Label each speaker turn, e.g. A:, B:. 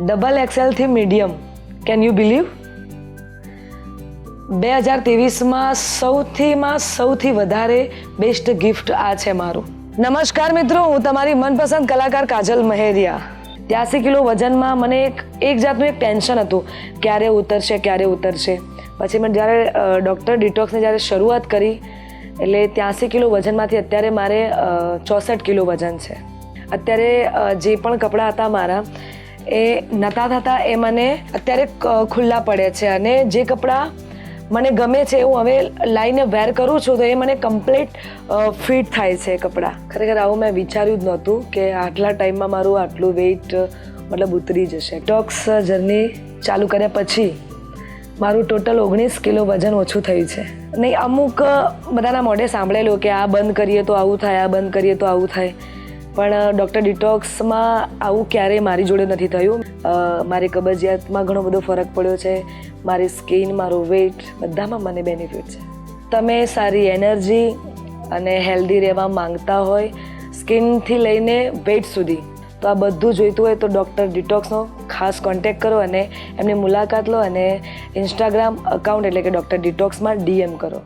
A: XXL થી medium, can you believe? 2023માં સૌથી વધારે બેસ્ટ ગિફ્ટ આ છે મારું. નમસ્કાર મિત્રો, હું તમારી મનપસંદ કલાકાર કાજલ મહેરિયા. 83 કિલો વજનમાં મને એક જાતનું એક ટેન્શન હતું, ક્યારે ઉતરશે. પછી મેં જ્યારે ડૉક્ટર ડિટોક્સની જ્યારે શરૂઆત કરી એટલે 83 કિલો વજનમાંથી અત્યારે મારે 64 કિલો વજન છે. અત્યારે જે પણ કપડાં હતા મારા એ નહોતા થતા, એ મને અત્યારે ખુલ્લા પડે છે અને જે કપડાં મને ગમે છે હું હવે લાઈને વેર કરું છું તો એ મને કમ્પ્લીટ ફિટ થાય છે કપડાં. ખરેખર આવું મેં વિચાર્યું જ નહોતું કે આટલા ટાઈમમાં મારું આટલું વેઇટ મતલબ ઉતરી જશે. ડિટોક્સ જર્ની ચાલુ કર્યા પછી મારું ટોટલ 19 કિલો વજન ઓછું થયું છે. નહીં, અમુક બધાના મોઢે સાંભળેલું કે આ બંધ કરીએ તો આવું થાય, આ બંધ કરીએ તો આવું થાય, પણ ડૉક્ટર ડિટોક્સમાં આવું ક્યારેય મારી જોડે નથી થયું. મારી કબજિયાતમાં ઘણો બધો ફરક પડ્યો છે, મારી સ્કિન, મારું વેઇટ બધામાં મને બેનિફિટ છે. તમે સારી એનર્જી અને હેલ્ધી રહેવા માંગતા હોય, સ્કિનથી લઈને વેઇટ સુધી, તો આ બધું જોઈતું હોય તો ડૉક્ટર ડિટોક્સનો ખાસ કોન્ટેક્ટ કરો અને એમની મુલાકાત લો અને ઇન્સ્ટાગ્રામ અકાઉન્ટ એટલે કે ડૉક્ટર ડિટોક્સમાં DM કરો.